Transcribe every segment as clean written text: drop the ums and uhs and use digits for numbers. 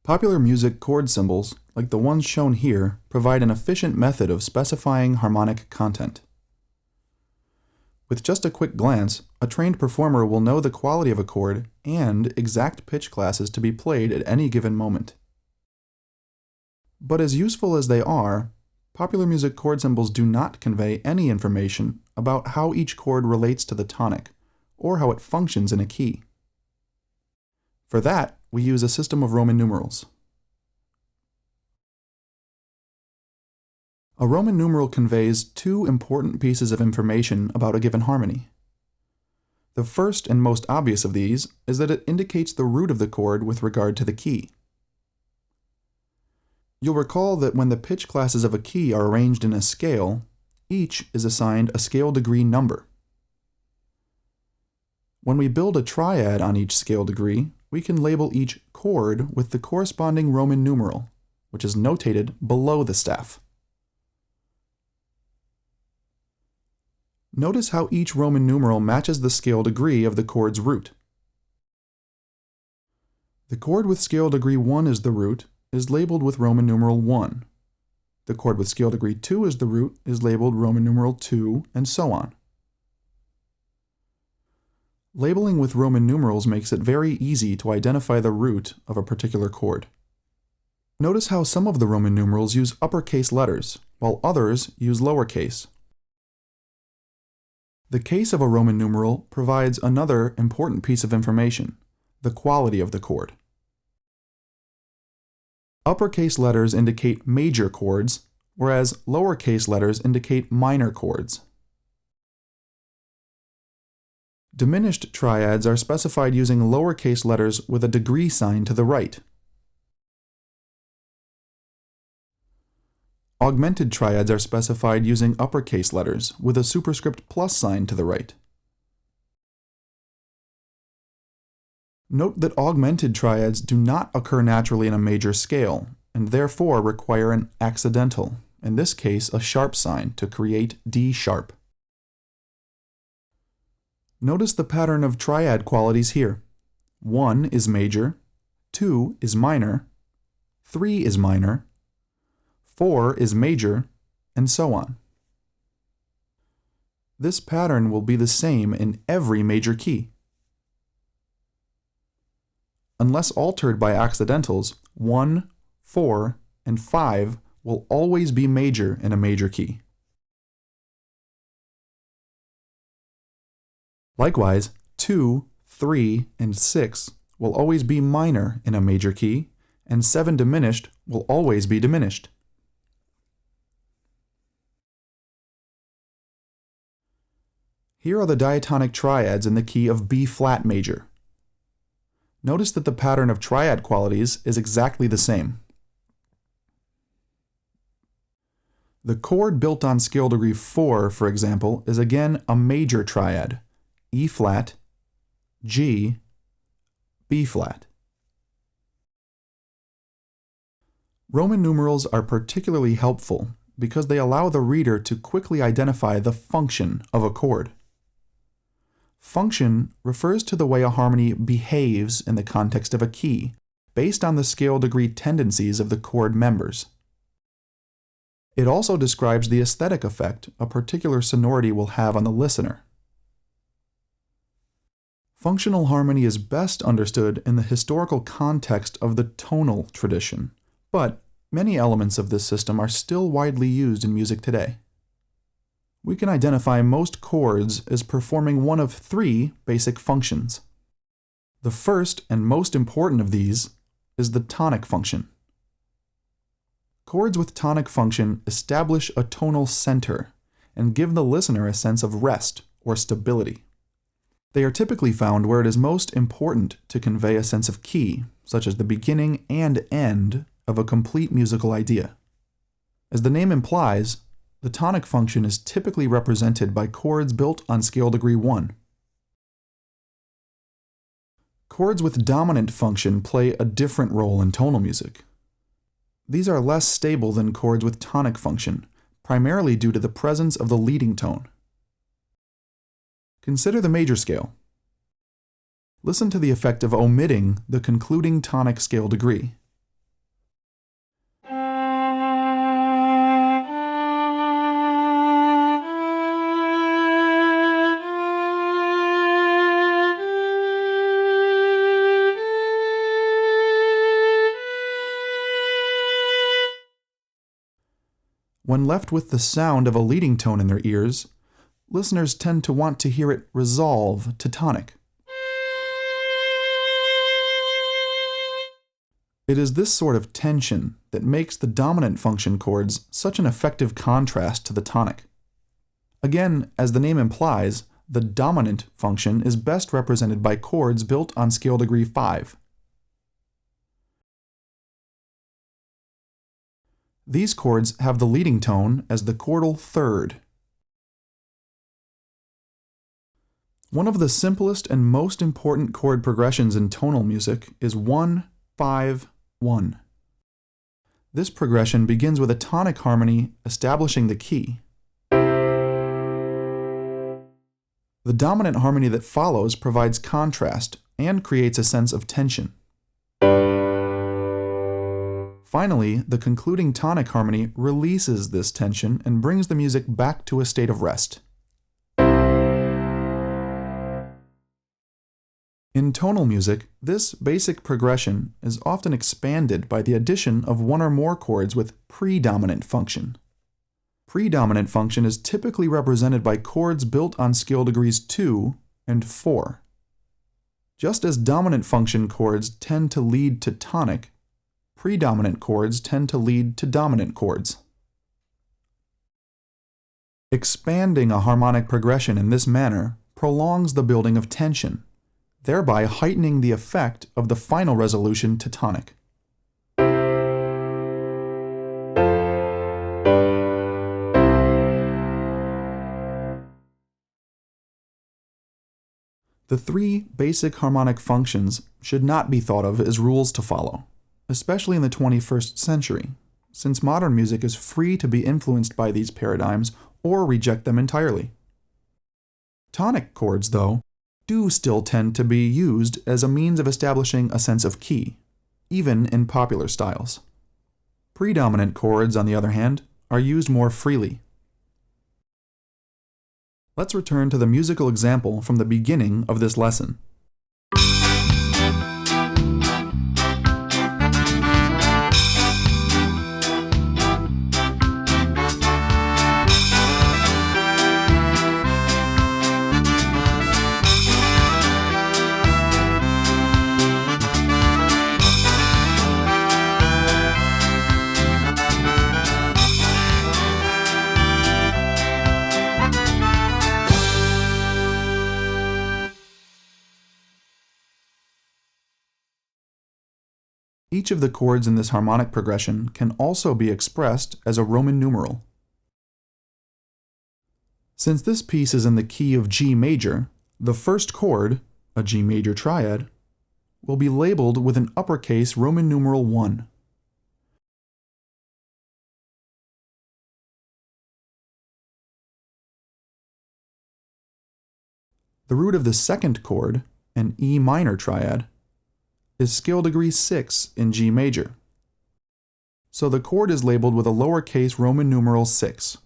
Popular music chord symbols, like the ones shown here, provide an efficient method of specifying harmonic content. With just a quick glance, a trained performer will know the quality of a chord and exact pitch classes to be played at any given moment. But as useful as they are, popular music chord symbols do not convey any information about how each chord relates to the tonic, or how it functions in a key. For that, we use a system of Roman numerals. A Roman numeral conveys two important pieces of information about a given harmony. The first and most obvious of these is that it indicates the root of the chord with regard to the key. You'll recall that when the pitch classes of a key are arranged in a scale, each is assigned a scale degree number. When we build a triad on each scale degree, we can label each chord with the corresponding Roman numeral, which is notated below the staff. Notice how each Roman numeral matches the scale degree of the chord's root. The chord with scale degree 1 as the root is labeled with Roman numeral 1. The chord with scale degree 2 as the root is labeled Roman numeral 2, and so on. Labeling with Roman numerals makes it very easy to identify the root of a particular chord. Notice how some of the Roman numerals use uppercase letters, while others use lowercase. The case of a Roman numeral provides another important piece of information: the quality of the chord. Uppercase letters indicate major chords, whereas lowercase letters indicate minor chords. Diminished triads are specified using lowercase letters with a degree sign to the right. Augmented triads are specified using uppercase letters with a superscript plus sign to the right. Note that augmented triads do not occur naturally in a major scale, and therefore require an accidental, in this case a sharp sign, to create D sharp. Notice the pattern of triad qualities here. 1 is major, 2 is minor, 3 is minor, 4 is major, and so on. This pattern will be the same in every major key. Unless altered by accidentals, 1, 4, and 5 will always be major in a major key. Likewise, 2, 3, and 6 will always be minor in a major key, and 7 diminished will always be diminished. Here are the diatonic triads in the key of B flat major. Notice that the pattern of triad qualities is exactly the same. The chord built on scale degree 4, for example, is again a major triad: E flat, G, B flat. Roman numerals are particularly helpful because they allow the reader to quickly identify the function of a chord. Function refers to the way a harmony behaves in the context of a key, based on the scale degree tendencies of the chord members. It also describes the aesthetic effect a particular sonority will have on the listener. Functional harmony is best understood in the historical context of the tonal tradition, but many elements of this system are still widely used in music today. We can identify most chords as performing one of 3 basic functions. The first and most important of these is the tonic function. Chords with tonic function establish a tonal center and give the listener a sense of rest or stability. They are typically found where it is most important to convey a sense of key, such as the beginning and end of a complete musical idea. As the name implies, the tonic function is typically represented by chords built on scale degree 1. Chords with dominant function play a different role in tonal music. These are less stable than chords with tonic function, primarily due to the presence of the leading tone. Consider the major scale. Listen to the effect of omitting the concluding tonic scale degree. When left with the sound of a leading tone in their ears, listeners tend to want to hear it resolve to tonic. It is this sort of tension that makes the dominant function chords such an effective contrast to the tonic. Again, as the name implies, the dominant function is best represented by chords built on scale degree 5. These chords have the leading tone as the chordal third. One of the simplest and most important chord progressions in tonal music is 1-5-1. This progression begins with a tonic harmony establishing the key. The dominant harmony that follows provides contrast and creates a sense of tension. Finally, the concluding tonic harmony releases this tension and brings the music back to a state of rest. In tonal music, this basic progression is often expanded by the addition of one or more chords with predominant function. Predominant function is typically represented by chords built on scale degrees 2 and 4. Just as dominant function chords tend to lead to tonic, predominant chords tend to lead to dominant chords. Expanding a harmonic progression in this manner prolongs the building of tension, thereby heightening the effect of the final resolution to tonic. The three basic harmonic functions should not be thought of as rules to follow, especially in the 21st century, since modern music is free to be influenced by these paradigms or reject them entirely. Tonic chords, though, do still tend to be used as a means of establishing a sense of key, even in popular styles. Predominant chords, on the other hand, are used more freely. Let's return to the musical example from the beginning of this lesson. Each of the chords in this harmonic progression can also be expressed as a Roman numeral. Since this piece is in the key of G major, the first chord, a G major triad, will be labeled with an uppercase Roman numeral 1. The root of the second chord, an E minor triad, is scale degree 6 in G major. So the chord is labeled with a lowercase Roman numeral 6.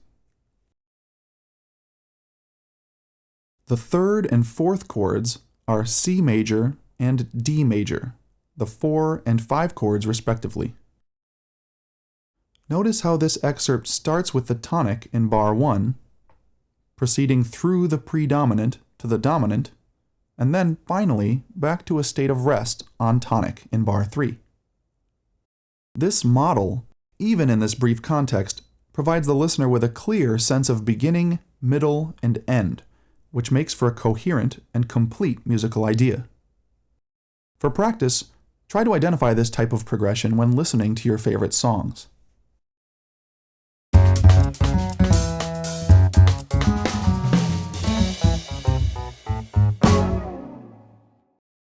The third and fourth chords are C major and D major, the 4 and 5 chords respectively. Notice how this excerpt starts with the tonic in bar 1, proceeding through the predominant to the dominant, and then finally back to a state of rest on tonic in bar 3. This model, even in this brief context, provides the listener with a clear sense of beginning, middle, and end, which makes for a coherent and complete musical idea. For practice, try to identify this type of progression when listening to your favorite songs.